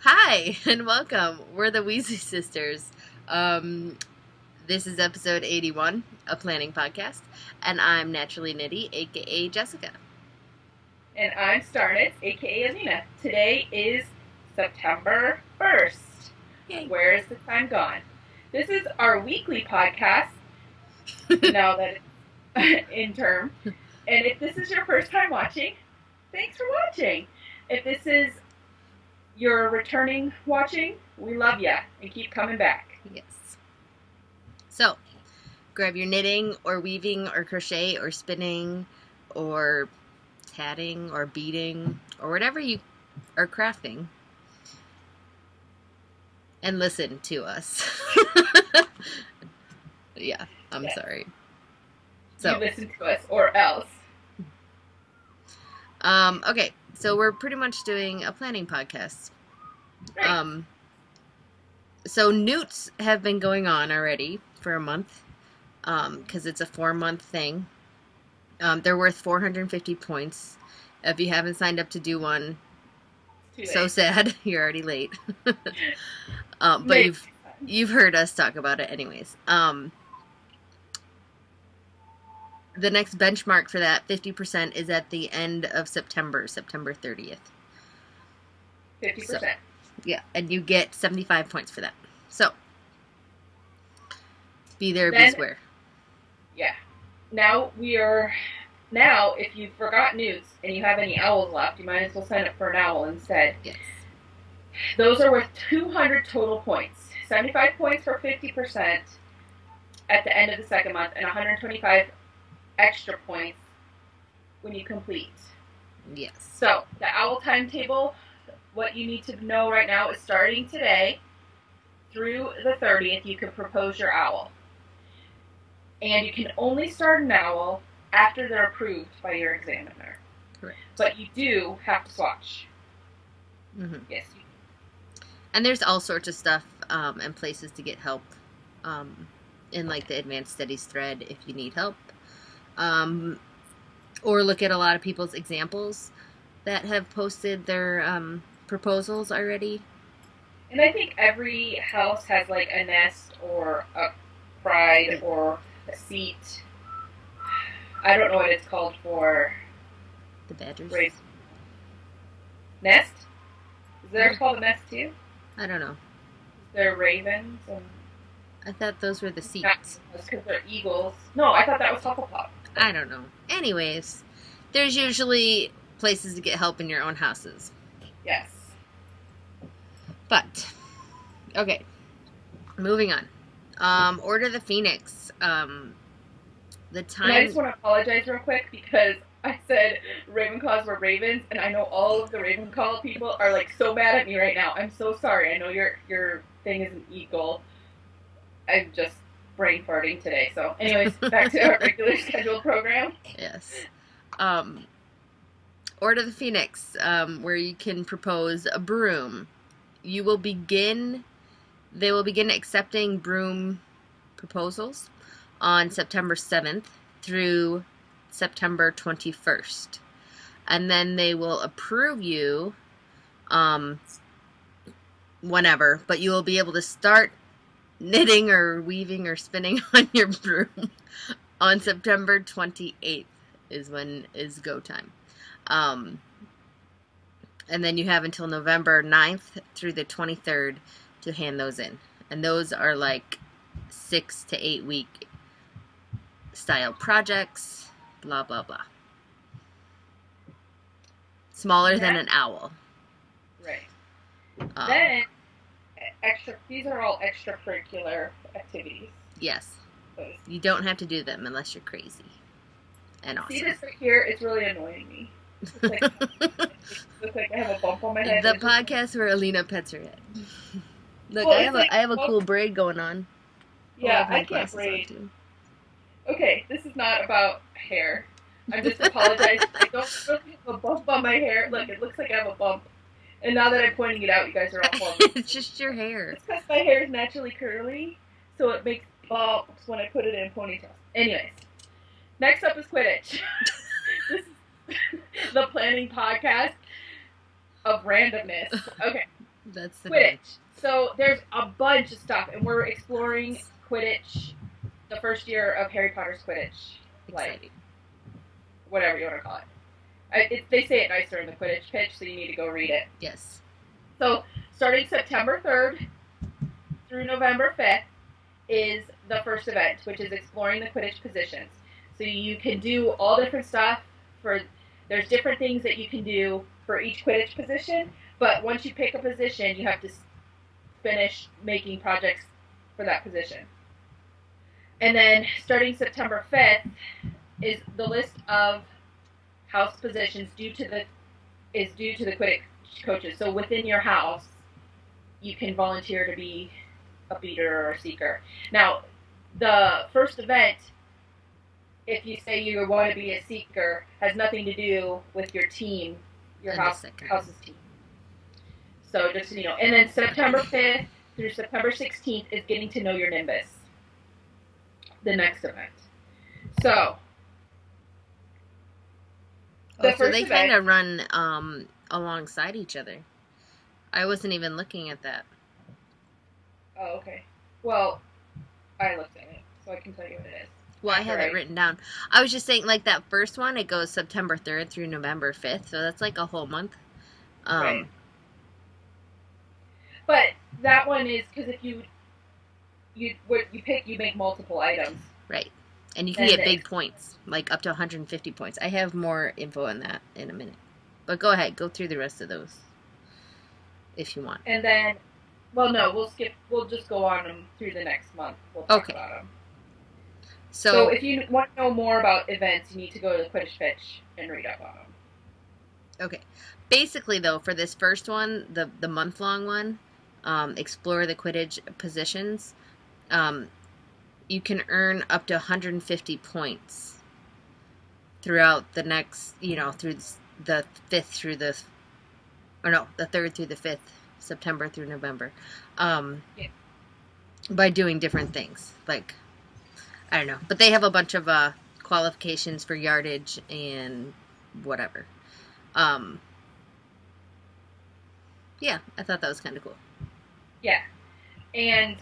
Hi, and welcome. We're the Weasley sisters. This is episode 81, a planning podcast, and I'm Naturally Nitty, aka Jessica. And I'm Starnitz, aka Allena. Today is September 1st. Yay. Where is the time gone? This is our weekly podcast, now that it's in term. And if this is your first time watching, thanks for watching. If this is your returning watching, we love ya and keep coming back. Yes. So, grab your knitting or weaving or crochet or spinning or tatting or beading or whatever you are crafting and listen to us. Yeah, I'm sorry. So you listen to us or else. Okay, so we're pretty much doing a planning podcast. Right. So newts have been going on already for a month, because it's a 4-month thing. They're worth 450 points. If you haven't signed up to do one, so sad, you're already late. But you've heard us talk about it anyways. The next benchmark for that 50% is at the end of September 30th. 50%. So, yeah, and you get 75 points for that. So, be there, be square. Yeah. Now, if you forgot newts and you have any owls left, you might as well sign up for an owl instead. Yes. Those are worth 200 total points. 75 points for 50% at the end of the second month, and 125 extra points when you complete. Yes. So, the owl timetable, what you need to know right now is starting today through the 30th, you can propose your owl. And you can only start an owl after they're approved by your examiner. Correct. But you do have to swatch. Mm-hmm. Yes. And there's all sorts of stuff and places to get help in like the Advanced Studies thread if you need help. Or look at a lot of people's examples that have posted their proposals already. And I think every house has like a nest or a pride or a seat. I don't know what it's called for. The badgers. Nest? Is theirs called a nest too? I don't know. Is there ravens? And I thought those were the seats. Because they're eagles. No, I thought that was Hufflepuff. I don't know. Anyways, there's usually places to get help in your own houses. Yes. But, okay, moving on. Order the Phoenix. The time. And I just want to apologize real quick because I said Ravenclaws were ravens, and I know all of the Ravenclaw people are like so mad at me right now. I'm so sorry. I know your thing is an eagle. I'm just brain farting today. So, anyways, back to our regular scheduled program. Yes. Order the Phoenix, where you can propose a broom. They will begin accepting broom proposals on September 7th through September 21st. And then they will approve you whenever, but you will be able to start knitting or weaving or spinning on your broom on September 28th is go time. And then you have until November 9th through the 23rd to hand those in. And those are like 6 to 8 week style projects, blah, blah, blah. Smaller than an owl. Right. Then, these are all extracurricular activities. Yes. You don't have to do them unless you're crazy. And awesome. See this right here? It's really annoying me. It looks like I have a bump on my head. The podcast where Allena pets her head. Look, well, I have a cool braid going on. Yeah, I can't braid. Okay, this is not about hair. I'm just apologizing. I don't have a bump on my hair. Look, it looks like I have a bump. And now that I'm pointing it out, you guys are all horrible. It's just your hair. It's because my hair is naturally curly, so it makes bumps when I put it in ponytails. Anyways, next up is Quidditch. This is the planning podcast of randomness. Okay, That's the name. Quidditch. So there's a bunch of stuff, and we're exploring Quidditch, the first year of Harry Potter's Quidditch, like Exciting. whatever you want to call it. They say it nicer in the Quidditch pitch, so you need to go read it. Yes. So starting September 3rd through November 5th is the first event, which is exploring the Quidditch positions. So you can do all different stuff there's different things that you can do for each Quidditch position, but once you pick a position, you have to finish making projects for that position. And then starting September 5th is the list of house positions due to the Quidditch coaches. So within your house, you can volunteer to be a beater or a seeker. Now, the first event, if you say you want to be a seeker, has nothing to do with your team, your house's team. So just so you know. And then September 5th through September 16th is getting to know your Nimbus, the next event. So, so they kind of run alongside each other. I wasn't even looking at that. Oh, okay. Well, I looked at it, so I can tell you what it is. Well, I have it written down. I was just saying, like, that first one, it goes September 3rd through November 5th, so that's like a whole month. Right. But that one is, because if you pick, you make multiple items. Right. And you can get big points, like up to 150 points. I have more info on that in a minute. But go ahead, go through the rest of those, if you want. And then, well, no, we'll just go on them through the next month. We'll talk about them. So if you want to know more about events, you need to go to the Quidditch Pitch and read up on them. Okay. Basically, though, for this first one, the month-long one, explore the Quidditch positions, you can earn up to 150 points throughout the next, through the 5th through the 3rd through the 5th, September through November, by doing different things, like, I don't know. But they have a bunch of qualifications for yardage and whatever. Yeah, I thought that was kind of cool. Yeah. And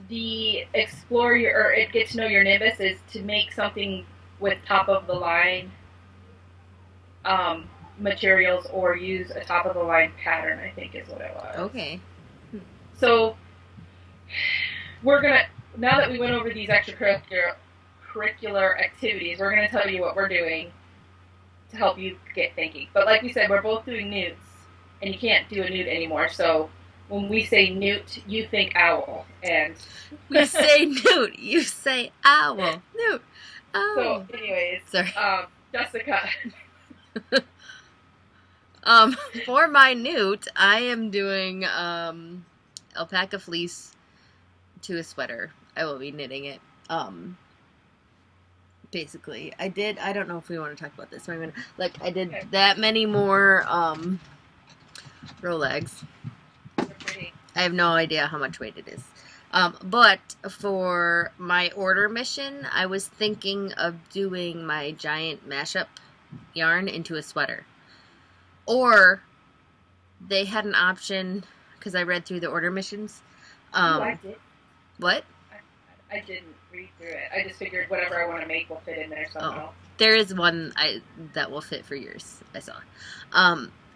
the explore or get to know your Nimbus is to make something with top of the line materials or use a top of the line pattern, I think is what it was. Okay. So we're going to, now that we went over these extracurricular activities, we're going to tell you what we're doing to help you get thinking. But like we said, we're both doing newts, and you can't do a newt anymore. So when we say newt, you think owl. And we say newt, you say owl. Newt. Oh. So anyways, sorry. Jessica. For my newt, I am doing alpaca fleece to a sweater. I will be knitting it. Basically, I don't know if we want to talk about this. So I'm gonna, I did that many more Rolex. I have no idea how much weight it is. But for my order mission, I was thinking of doing my giant mashup yarn into a sweater. Or they had an option, because I read through the order missions. I did. What? I didn't read through it. I just figured whatever I want to make will fit in there somehow. There is one that will fit for yours, I saw.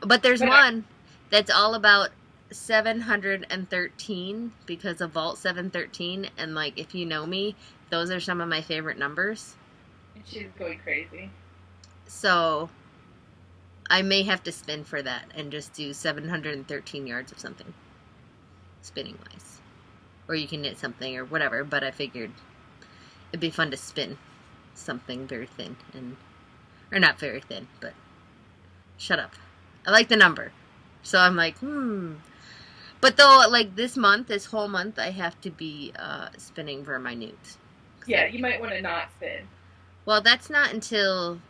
But there's one that's all about 713 because of Vault 713, and if you know me, those are some of my favorite numbers. And she's going crazy. So I may have to spin for that and just do 713 yards of something, spinning wise. Or you can knit something or whatever, but I figured it'd be fun to spin something very thin, or not very thin, but shut up. I like the number. So I'm like, But though, this whole month, I have to be spinning for my newts. Yeah, you might want to not spin. Well, that's not until,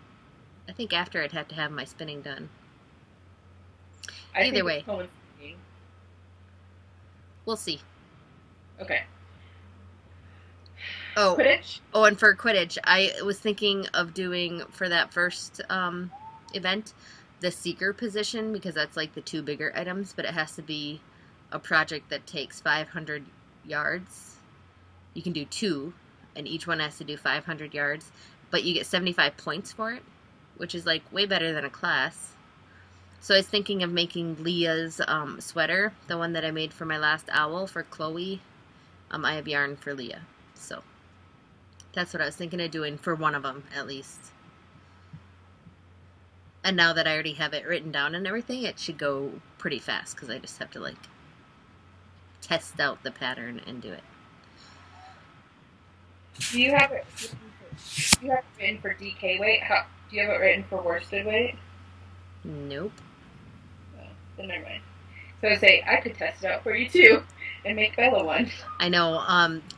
I think after I'd have to have my spinning done. Either way. We'll see. Okay. Oh, Quidditch? Oh, and for Quidditch, I was thinking of doing, for that first event, the seeker position because that's like the 2 bigger items, but it has to be a project that takes 500 yards. You can do 2, and each one has to do 500 yards, but you get 75 points for it, which is like way better than a class. So I was thinking of making Leah's sweater, the one that I made for my last owl for Chloe. I have yarn for Leah, so that's what I was thinking of doing for one of them at least. And now that I already have it written down and everything, it should go pretty fast because I just have to like test out the pattern and do it. Do you have it? Do you have it written for DK weight? Do you have it written for worsted weight? Nope. Oh, then never mind. So I say I could test it out for you too and make Bella one. I know.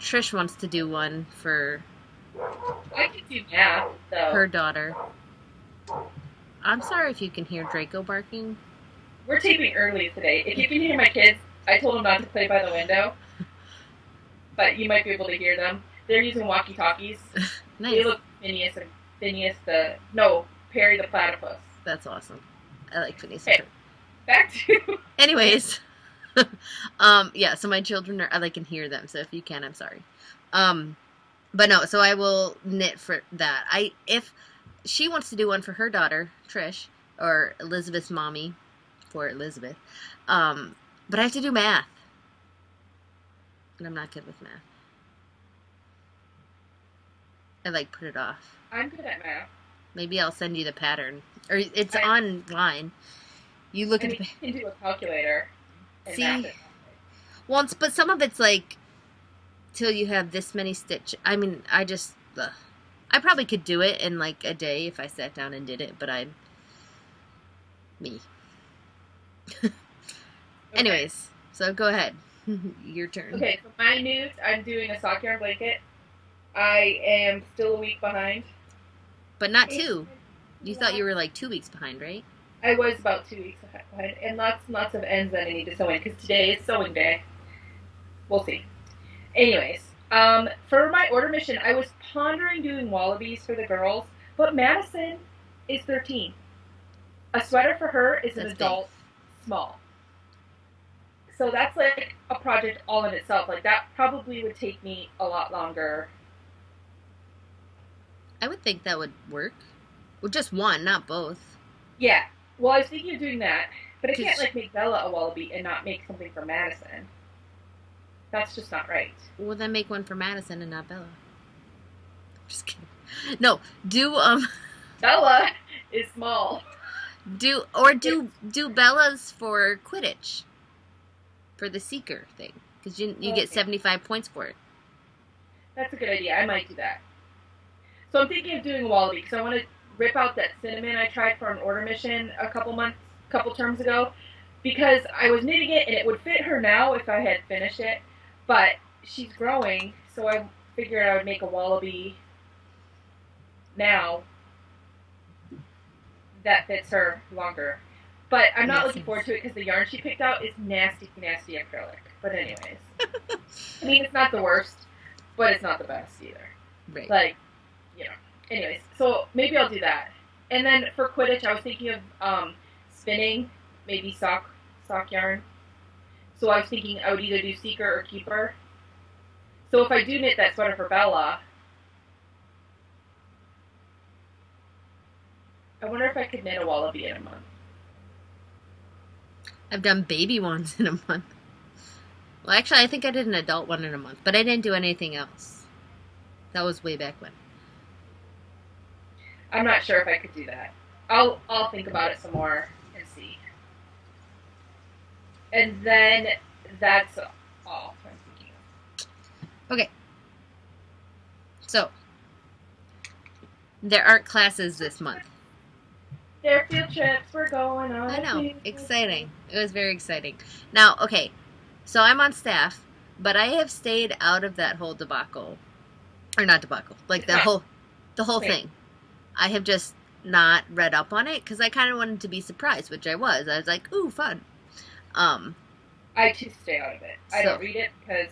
Trish wants to do one for. I could do math though. Her daughter. I'm sorry if you can hear Draco barking. We're taping early today. If you can hear my kids, I told them not to play by the window, but you might be able to hear them. They're using walkie-talkies. Nice. They look Perry the platypus. That's awesome. I like Phineas. Okay, back to... Anyways. Yeah, so my children are, I can hear them, so if you can, I'm sorry. But no, so I will knit for that. If she wants to do one for her daughter, Trish, or Elizabeth's mommy, for Elizabeth, but I have to do math. And I'm not good with math. I put it off. I'm good at math. Maybe I'll send you the pattern. Or it's online. You look at the... You can do a calculator. And math it. Well, but some of it's till you have this many stitch. I mean, I probably could do it in a day if I sat down and did it, but I'm me. Okay. Anyways, so go ahead. Your turn. Okay, so my newts, I'm doing a sock yarn blanket. I am still a week behind. But not 2. You thought you were 2 weeks behind, right? I was about 2 weeks behind, and lots and lots of ends that I need to sew in, because today is sewing day. We'll see. Anyways, for my order mission, I was pondering doing wallabies for the girls, but Madison is 13. A sweater for her is an adult small. So that's a project all in itself. That probably would take me a lot longer. I would think that would work. Well, just one, not both. Yeah. Well, I was thinking of doing that, but I can't make Bella a wallaby and not make something for Madison. That's just not right. Well, then make one for Madison and not Bella. Just kidding. No, do Bella is small. Do Bella's for Quidditch. For the Seeker thing, because you get 75 points for it. That's a good idea. I might do that. So I'm thinking of doing a wallaby because I want to rip out that cinnamon I tried for an order mission a couple terms ago, because I was knitting it and it would fit her now if I had finished it, but she's growing, so I figured I would make a wallaby now that fits her longer. But I'm not looking forward to it because the yarn she picked out is nasty, nasty acrylic. But anyways. I mean, it's not the worst, but it's not the best either. Right. Anyways, so maybe I'll do that. And then for Quidditch, I was thinking of spinning, maybe sock yarn. So I was thinking I would either do Seeker or Keeper. So if I do knit that sweater for Bella, I wonder if I could knit a wallaby in a month. I've done baby ones in a month. Well, actually, I think I did an adult one in a month, but I didn't do anything else. That was way back when. I'm not sure if I could do that. I'll think about it some more and see. And then that's all I'm thinking of. Okay. So, there aren't classes this month. Their field trips were going on. I know. Exciting. It was very exciting. Now, okay. So I'm on staff, but I have stayed out of that whole debacle. Or not debacle. The whole thing. I have just not read up on it because I kind of wanted to be surprised, which I was. I was like, ooh, fun. I too stay out of it. I don't read it because,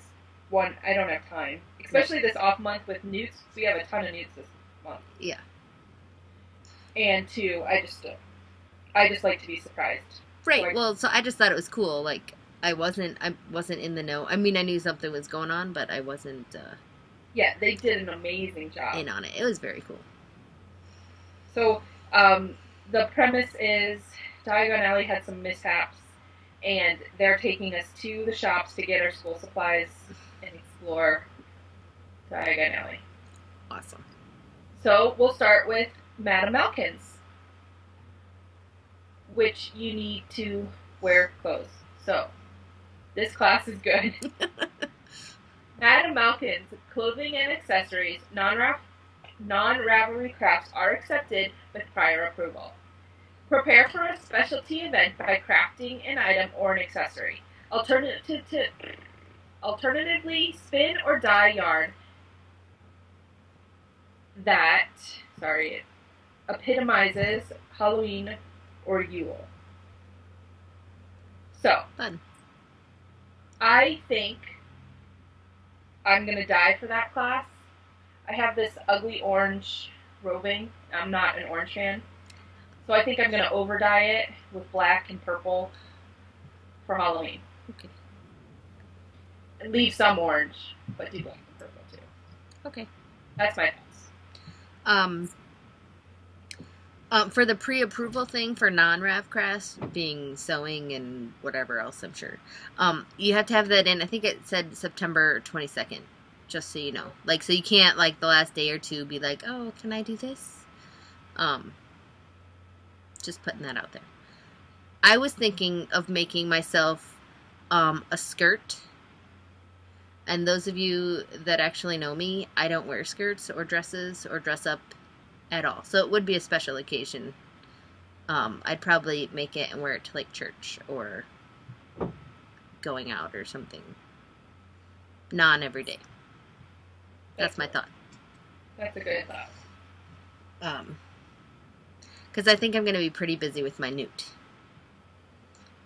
one, I don't have time. Especially this off month with newts. We have a ton of newts this month. Yeah. And 2, I just I just like to be surprised. Right. So Well, so I just thought it was cool. Like I wasn't in the know. I mean, I knew something was going on, but I wasn't yeah, they did an amazing job. in on it. It was very cool. So the premise is Diagon Alley had some mishaps, and they're taking us to the shops to get our school supplies and explore Diagon Alley. Awesome. So we'll start with Madame Malkin's, which you need to wear clothes. So this class is good. Madame Malkin's clothing and accessories, non-Ravelry crafts are accepted with prior approval. Prepare for a specialty event by crafting an item or an accessory. Alternatively, spin or dye yarn that, epitomizes Halloween or Yule. So, Fun. I think I'm going to dye for that class. I have this ugly orange roving. I'm not an orange fan. So I think I'm going to over dye it with black and purple for Halloween. Okay. And leave some orange, but do black and purple too. Okay. That's my thoughts. For the pre-approval thing for non-Rav crafts, being sewing and whatever else, I'm sure, you have to have that in. I think it said September 22nd, just so you know. Like, so you can't, like, the last day or two be like, oh, can I do this? Just putting that out there. I was thinking of making myself a skirt. And those of you that actually know me, I don't wear skirts or dresses or dress up at all. So it would be a special occasion. I'd probably make it and wear it to like church or going out or something. Non-everyday. That's my thought. That's a good thought. Because I think I'm going to be pretty busy with my newt.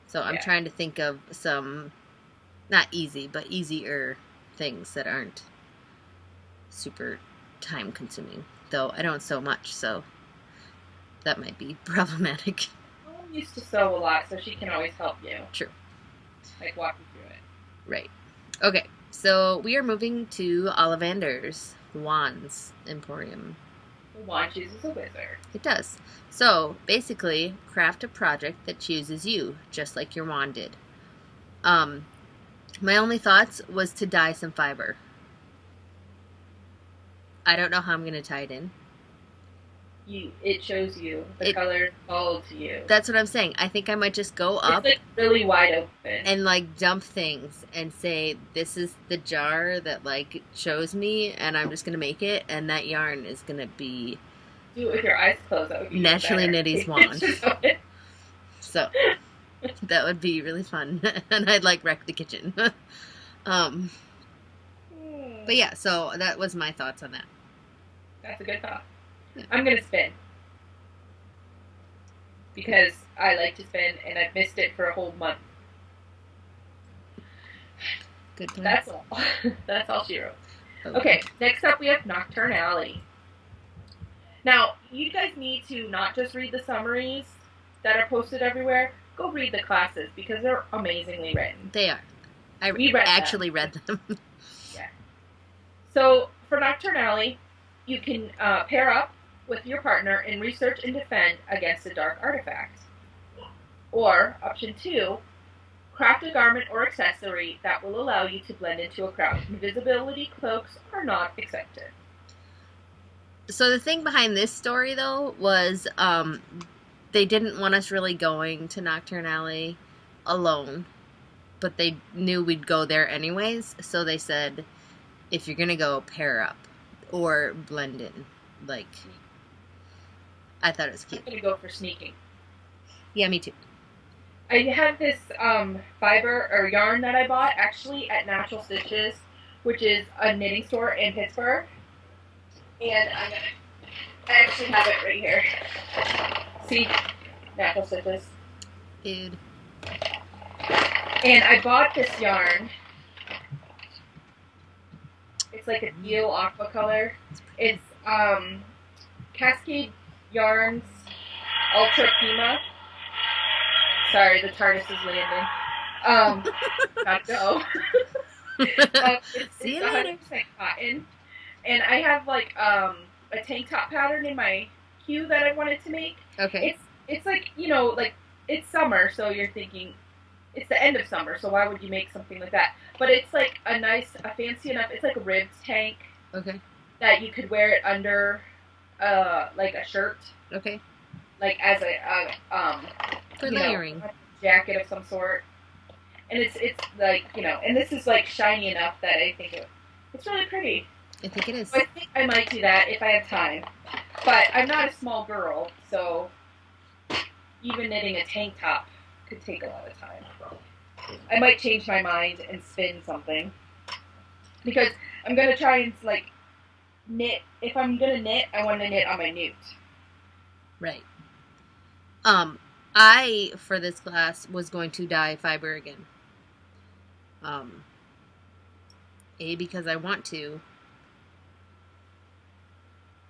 So I'm trying to think of some, not easy, but easier things that aren't super time consuming. Though I don't sew much, so that might be problematic. Mom used to sew a lot, so she can always help you. True. Like walk you through it. Right. Okay, so we are moving to Ollivander's Wands Emporium. The wand chooses a wizard. It does. So, basically, craft a project that chooses you, just like your wand did. My only thoughts was to dye some fiber. I don't know how I'm going to tie it in. It shows you. The color fall to you. That's what I'm saying. I think I might just go up. It's like really wide open. And like dump things and say, this is the jar that like shows me and I'm just going to make it. And that yarn is going to be... Do it with your eyes closed. That would be Naturally better. Knitty's wand. So, that would be really fun. And I'd like wreck the kitchen. But yeah, so that was my thoughts on that. That's a good thought. Yeah. I'm going to spin. Because I like to spin and I've missed it for a whole month. Good plan. That's all. That's all she wrote. Okay, next up we have Nocturne Alley. Now, you guys need to not just read the summaries that are posted everywhere. Go read the classes because they're amazingly written. They are. I actually read them. Yeah. So, for Nocturne Alley, you can pair up with your partner and research and defend against a dark artifact. Or, option 2, craft a garment or accessory that will allow you to blend into a crowd. Invisibility cloaks are not accepted. So the thing behind this story, though, was they didn't want us really going to Nocturne Alley alone, but they knew we'd go there anyways, so they said, if you're gonna go, pair up, or blend in. Like, I thought it was cute. I'm gonna go for sneaking. Yeah, me too. I have this fiber or yarn that I bought actually at Natural Stitches, which is a knitting store in Pittsburgh. And I actually have it right here. See? Natural Stitches. Dude. And I bought this yarn. It's like a teal aqua color. It's Cascade Yarns Ultra Pima. Sorry, the TARDIS is landing. Gotta go. See It's you later. 100% cotton. And I have like a tank top pattern in my queue that I wanted to make. Okay. It's like, you know, like it's summer, so you're thinking it's the end of summer, so why would you make something like that? But it's like a fancy enough, it's like a ribbed tank. Okay. That you could wear it under like a shirt. Okay. Like as for layering. A jacket of some sort. And it's like, you know, and this is like shiny enough that I think it's really pretty. I think it is. So I think I might do that if I have time. But I'm not a small girl, so even knitting a tank top could take a lot of time. I might change my mind and spin something. Because I'm going to try and, like, knit. If I'm going to knit, I want to knit on my newt. Right. I, for this class, was going to dye fiber again. A, because I want to.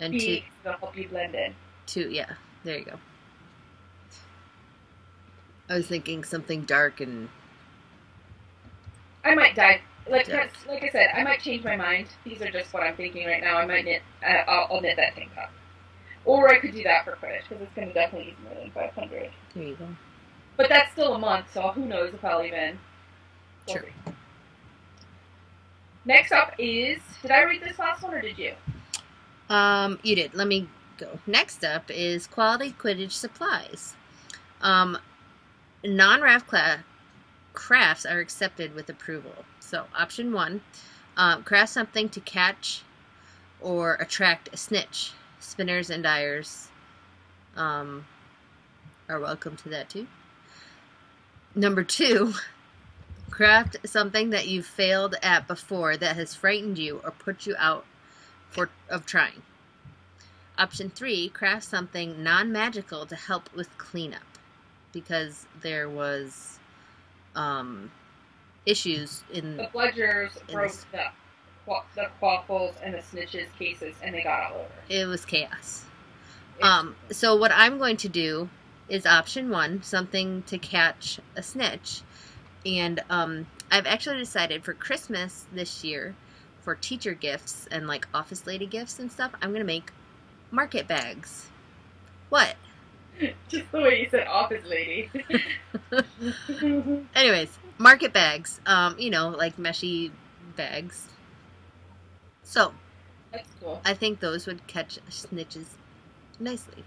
And B, it'll help you blend in. 2, yeah. There you go. I was thinking something dark and... I might dye. Like I said, I might change my mind. These are just what I'm thinking right now. I might knit. I'll knit that tank top. Or I could do that for Quidditch, because it's going to definitely use more than 500. There you go. But that's still a month, so who knows if I'll even... Sure. Next up is... Did I read this last one, or did you? You did. Let me go. Next up is quality Quidditch supplies. Non-raft crafts are accepted with approval. So, option 1, craft something to catch or attract a snitch. Spinners and dyers are welcome to that too. Number 2, craft something that you've failed at before that has frightened you or put you out of trying. Option 3, craft something non-magical to help with cleanup, because there was issues in the bludgers broke the quaffles and the snitches cases, and they got all over. It was chaos. So what I'm going to do is option 1, something to catch a snitch, and I've actually decided for Christmas this year, for teacher gifts and like office lady gifts and stuff, I'm gonna make market bags. What? Just the way you said office lady. Anyways, market bags. You know, like meshy bags. So, that's cool. I think those would catch snitches nicely.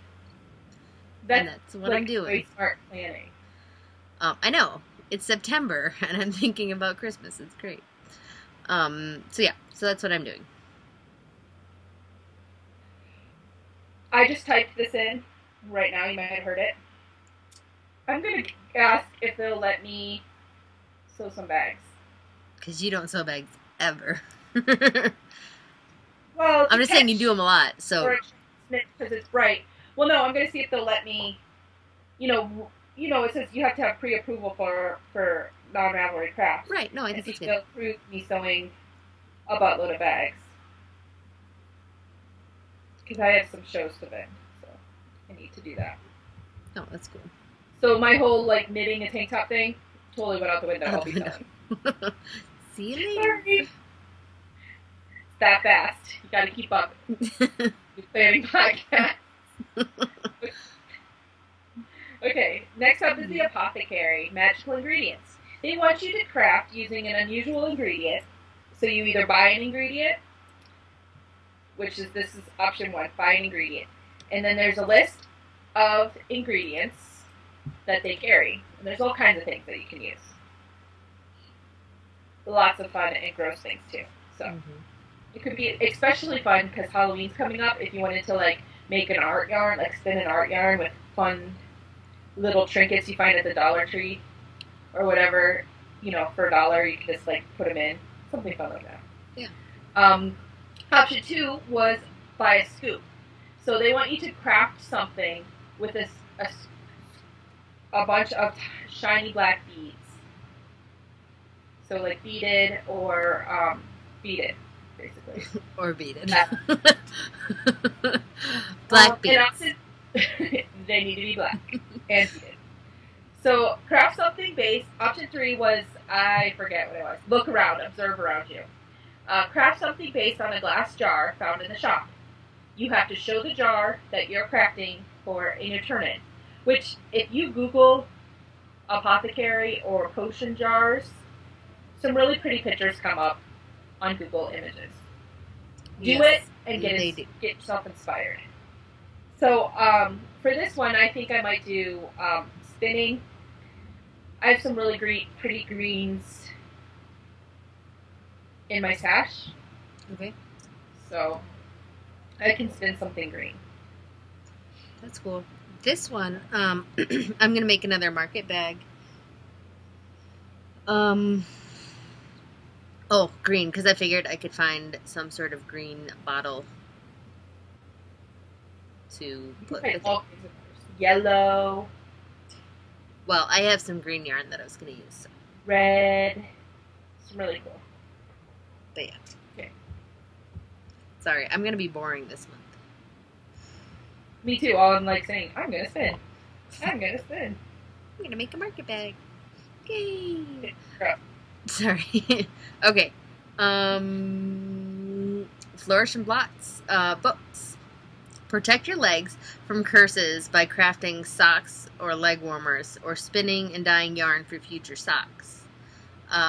That's what I'm doing. Very smart planning. I know. It's September, and I'm thinking about Christmas. It's great. So yeah. So that's what I'm doing. I just typed this in right now. You might have heard it. I'm going to ask if they'll let me sew some bags. Because you don't sew bags ever. Well, I'm just saying you do them a lot. So because it's bright. Well, no, I'm going to see if they'll let me. You know, it says you have to have pre-approval for non-Ravelry crafts. Right. No, I think it's good. They'll approve me sewing a buttload of bags. Because I have some shows to vend, so I need to do that. Oh, that's cool. So my whole, like, knitting a tank top thing totally went out the window. I'll be selling. See you later. Sorry. It's that fast. You gotta keep up. You're planning podcast. Okay, next up is the apothecary, magical ingredients. They want you to craft using an unusual ingredient. So you either buy an ingredient, this is option 1, buy an ingredient. And then there's a list of ingredients that they carry. And there's all kinds of things that you can use. Lots of fun and gross things too. So it could be especially fun because Halloween's coming up. If you wanted to like make an art yarn, like spin an art yarn with fun little trinkets you find at the Dollar Tree or whatever, you know, for $1 you can just like put them in. Something fun like that. Yeah. Option 2 was buy a scoop. So they want you to craft something with a bunch of shiny black beads. So like beaded or beaded, basically. Or beaded. Black beads. They need to be black and beaded. So craft something based. Option 3 was, I forget what it was. Look around, observe around you. Craft something based on a glass jar found in the shop. You have to show the jar that you're crafting for a new turn-in. Which, if you Google apothecary or potion jars, some really pretty pictures come up on Google Images. Do it and get yourself inspired. So for this one, I think I might do spinning. I have some really pretty greens in my stash. Okay. So I can spin something green. That's cool. This one, I'm going to make another market bag. Oh, green, because I figured I could find some sort of green bottle to put with it. Yellow. Well, I have some green yarn that I was going to use. So. Red. It's really cool. But yeah. Okay. Sorry, I'm going to be boring this month. Me too. All I'm like saying, I'm going to spin. I'm going to spin. I'm going to make a market bag. Yay. Crap. Sorry. Okay. Flourish and blots. Books. Protect your legs from curses by crafting socks or leg warmers, or spinning and dyeing yarn for future socks.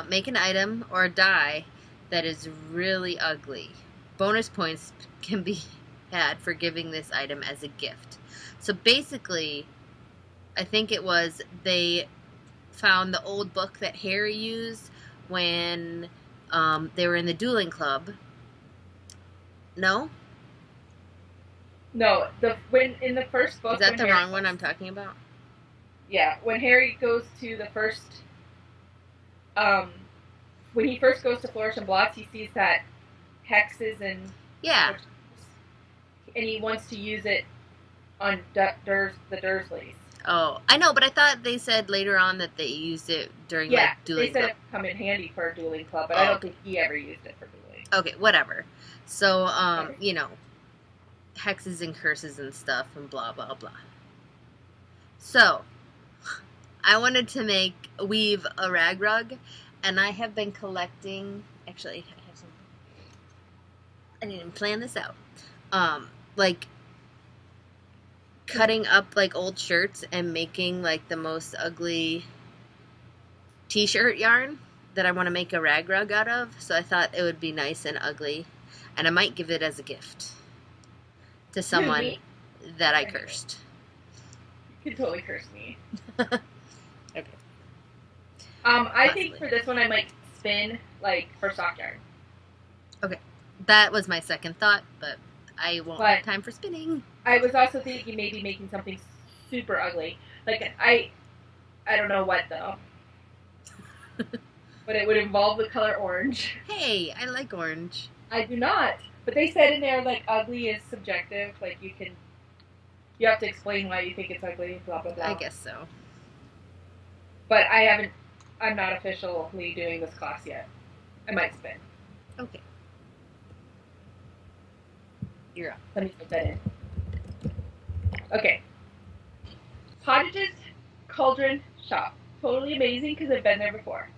Make an item or a die that is really ugly. Bonus points can be had for giving this item as a gift. So basically, I think it was they found the old book that Harry used when they were in the dueling club. No? No, when in the first book. Is that the wrong one I'm talking about? Yeah, when Harry goes to the first, when he first goes to Flourish and Blots, he sees that hexes and yeah, and he wants to use it on the Dursleys. Oh, I know, but I thought they said later on that they used it during like dueling. They said it would come in handy for a dueling club, but I don't think he ever used it for dueling. Okay, whatever. So, you know, hexes and curses and stuff and blah blah blah. So, I wanted to weave a rag rug, and I have been collecting. Actually, I didn't plan this out. Like cutting up like old shirts and making like the most ugly t-shirt yarn that I want to make a rag rug out of. So I thought it would be nice and ugly, and I might give it as a gift to someone that I cursed. You can totally curse me. Okay. I think for this one I might spin like for sock yarn. Okay. That was my second thought, but I won't have time for spinning. I was also thinking maybe making something super ugly. Like, I don't know what, though. But it would involve the color orange. Hey, I like orange. I do not. But they said in there, like, ugly is subjective. Like, you have to explain why you think it's ugly, blah, blah, blah. I guess so. But I'm not officially doing this class yet. I might spin. Okay. You're up. Let me put that in. Okay. Cottage's Cauldron Shop. Totally amazing because I've been there before.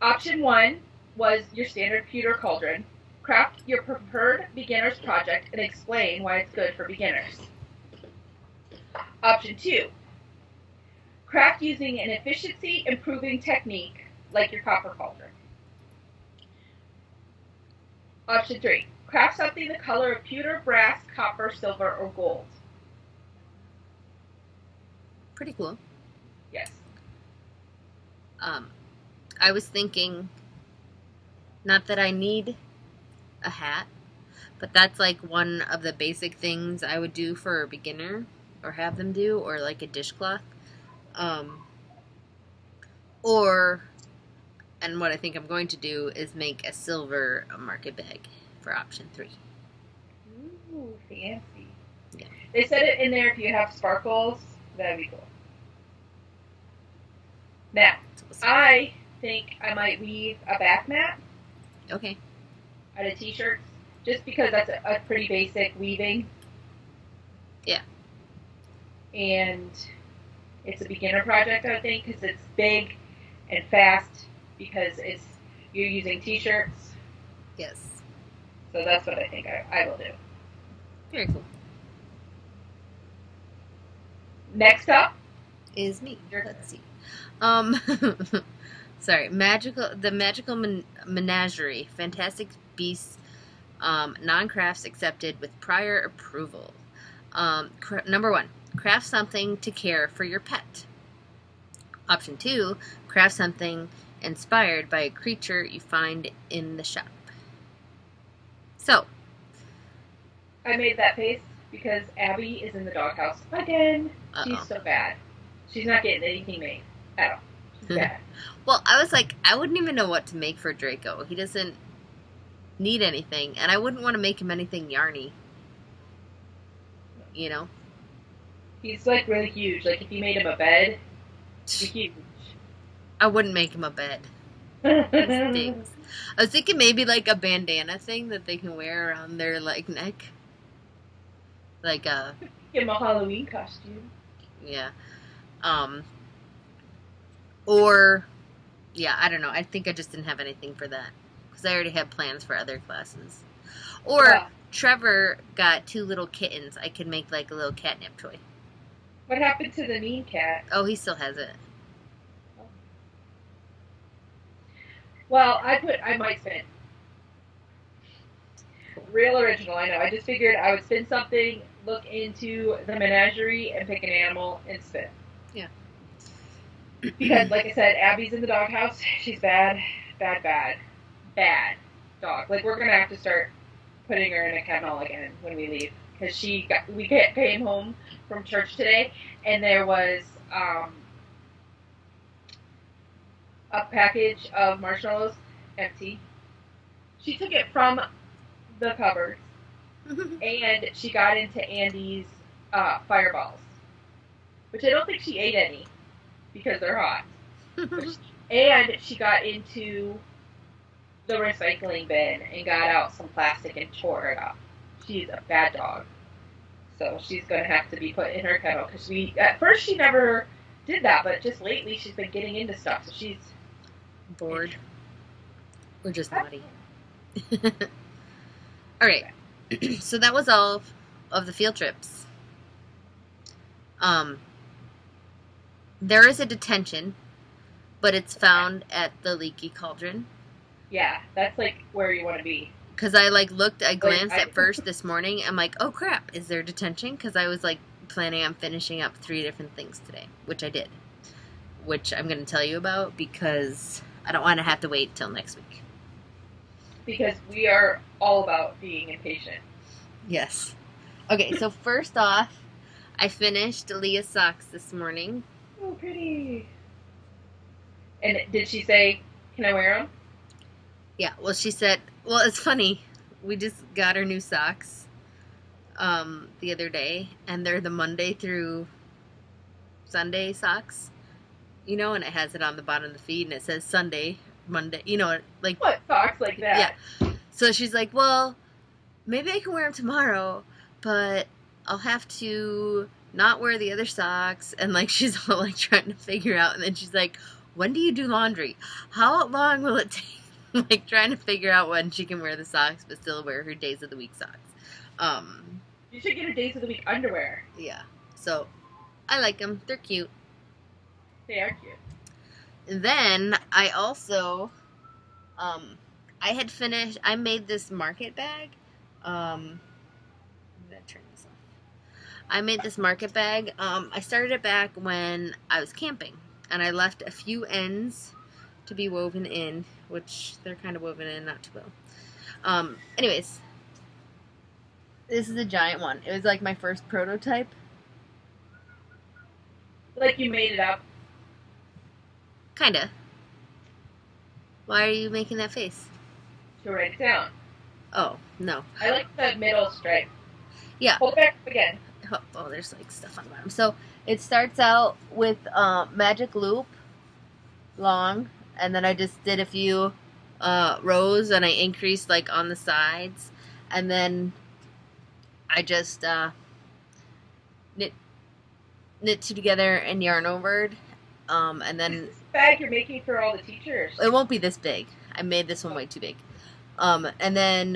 Option 1 was your standard pewter cauldron. Craft your preferred beginner's project and explain why it's good for beginners. Option 2. Craft using an efficiency improving technique like your copper cauldron. Option 3. Craft something the color of pewter, brass, copper, silver, or gold. Pretty cool. Yes. I was thinking, not that I need a hat, but that's like one of the basic things I would do for a beginner, or have them do, or like a dishcloth. And what I think I'm going to do is make a silver market bag for option 3. Ooh, fancy. Yeah. They said it in there if you have sparkles, that'd be cool. Now, I think I might weave a bath mat. Okay. Out of t-shirts, just because that's a pretty basic weaving. Yeah. And It's a beginner project, I think, because it's big and fast, because you're using t-shirts. Yes. So that's what I think I will do. Very cool. Next up is me. Let's see. Sorry, the magical menagerie, Fantastic Beasts, non-crafts accepted with prior approval. Number 1, craft something to care for your pet. Option 2, craft something inspired by a creature you find in the shop. So, I made that face because Abby is in the doghouse again. She's so bad. She's not getting anything made at all. She's bad. Well, I was like, I wouldn't even know what to make for Draco. He doesn't need anything, and I wouldn't want to make him anything yarny. You know? He's like really huge. Like if you made him a bed, he'd be huge. I wouldn't make him a bed. I was thinking maybe like a bandana thing that they can wear around their like neck. Like a give him a Halloween costume. Yeah. Or yeah, I don't know. I think I just didn't have anything for that because I already had plans for other classes. Or Trevor got 2 little kittens. I could make like a little catnip toy. What happened to the mean cat? Oh, he still has it. Well, I might spin. Real original, I know. I just figured I would spin something, look into the menagerie, and pick an animal and spin. Yeah. Because, like I said, Abby's in the doghouse. She's bad, bad, bad, bad dog. Like, we're going to have to start putting her in a kennel again when we leave. Because we came home from church today, and there was a package of marshmallows, empty. She took it from the cupboard, and she got into Andy's fireballs, which I don't think she ate any because they're hot. And she got into the recycling bin and got out some plastic and tore it up. She's a bad dog. So she's going to have to be put in her kennel because at first she never did that, but just lately she's been getting into stuff. So she's bored. Or just naughty. Alright. So that was all of the field trips. There is a detention, but it's found at the Leaky Cauldron. Yeah, that's like where you want to be. Because I glanced at first this morning. I'm like, oh crap, is there detention? Because I was like planning on finishing up 3 different things today, which I did. Which I'm going to tell you about because I don't want to have to wait till next week. Because we are all about being impatient. Yes. Okay, so first off, I finished Leah's socks this morning. Oh, pretty. And did she say, can I wear them? Yeah, well, she said, well, it's funny. We just got her new socks the other day, and they're the Monday through Sunday socks, you know, and it has it on the bottom of the feet, and it says Sunday, Monday, you know, like... What socks like that? Yeah. So she's like, well, maybe I can wear them tomorrow, but I'll have to not wear the other socks, and, like, she's all, like, trying to figure out, and then she's like, when do you do laundry? How long will it take? Like, trying to figure out when she can wear the socks, but still wear her days of the week socks. You should get her days of the week underwear. Yeah. So, I like them. They're cute. They are cute. And then, I also, I made this market bag. I'm gonna turn this off. I made this market bag. I started it back when I was camping, and I left a few ends to be woven in, which they're kind of woven in, not too well. Anyways, this is a giant one. It was like my first prototype. Like you made it up? Kinda. Why are you making that face? To write it down. Oh, no. I like the middle stripe. Yeah. Hold it back up again. Oh, there's like stuff on the bottom. So, it starts out with magic loop, long, and then I just did a few rows, and I increased like on the sides, and then I just knit knit two together and yarn over it. And This then is the bag you're making for all the teachers. it won't be this big. I made this one way too big. And then,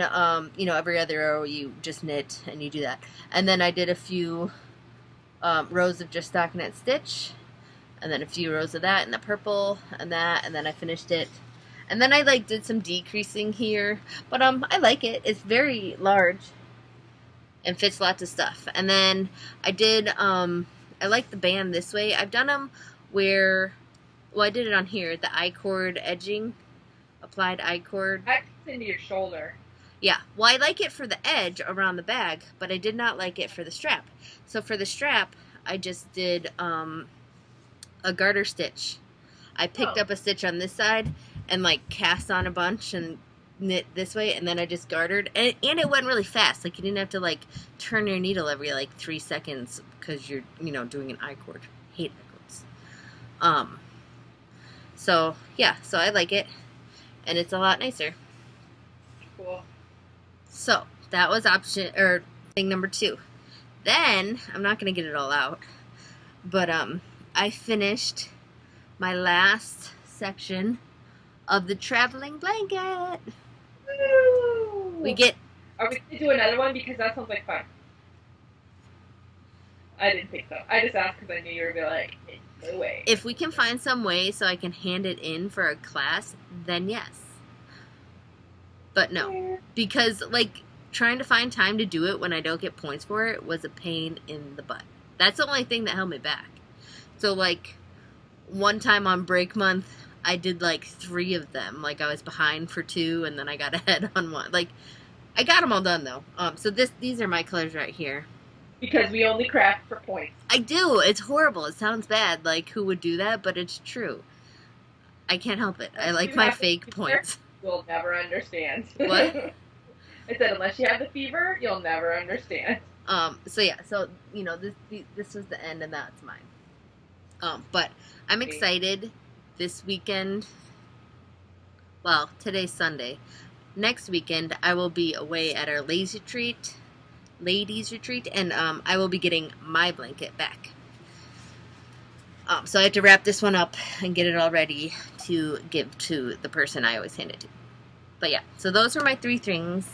you know, every other row you just knit and you do that. And then I did a few rows of just stockinette stitch, and then a few rows of that in the purple and that, and then I finished it. And then I like did some decreasing here, but I like it. It's very large and fits lots of stuff. And then I did I like the band this way. I've done them where, well, I did it on here, the I-cord edging, applied I-cord. That gets into your shoulder. Yeah, well, I like it for the edge around the bag, but I did not like it for the strap. So for the strap, I just did a garter stitch. I picked up a stitch on this side and like cast on a bunch and knit this way, and then I just gartered, and it went really fast. Like you didn't have to like turn your needle every like 3 seconds because you're, you know, doing an I-cord. Hate I-cords. So yeah, so I like it, and it's a lot nicer. Cool. So that was option or thing number 2. Then I'm not gonna get it all out, but I finished my last section of the traveling blanket. Woo! We get. Are we going to do another one? Because that sounds like fun. I didn't think so. I just asked because I knew you were going to be like, no way. If we can find some way so I can hand it in for a class, then yes. But no. Because, like, trying to find time to do it when I don't get points for it was a pain in the butt. That's the only thing that held me back. So, like, one time on break month, I did, like, 3 of them. Like, I was behind for 2, and then I got ahead on 1. Like, I got them all done, though. So these are my colors right here. Because we only craft for points. I do. It's horrible. It sounds bad. Like, who would do that? But it's true. I can't help it. I like my fake points. You'll never understand. What? I said, unless you have the fever, you'll never understand. So yeah, so, you know, this was the end, and that's mine. But I'm excited this weekend. Well, today's Sunday. Next weekend, I will be away at our ladies retreat, and I will be getting my blanket back. So I have to wrap this one up and get it all ready to give to the person I always hand it to. But yeah, so those are my 3 things.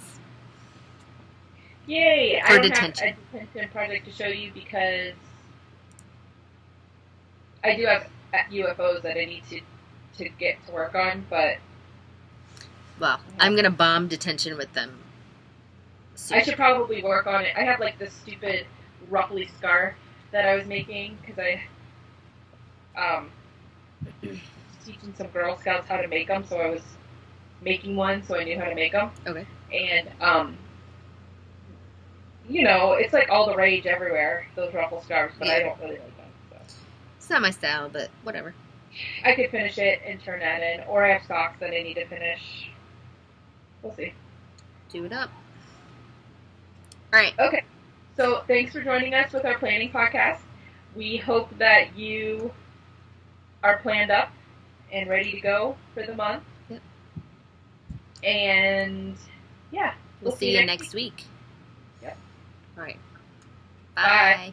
Yay! For I don't detention. have a detention project to show you because I do have UFOs that I need to get to work on, but... Well, I'm going to bomb detention with them soon. I should probably work on it. I have, like, this stupid ruffly scarf that I was making because I was teaching some Girl Scouts how to make them, so I was making one so I knew how to make them. Okay. And, you know, it's like all the rage everywhere, those ruffle scarves, but I don't really like them. So. It's not my style, but whatever. I could finish it and turn that in, or I have socks that I need to finish. We'll see. Do it up. All right. Okay. So thanks for joining us with our planning podcast. We hope that you are planned up and ready to go for the month. Yep. And yeah, We'll see you next week. Yep. All right. Bye. Bye.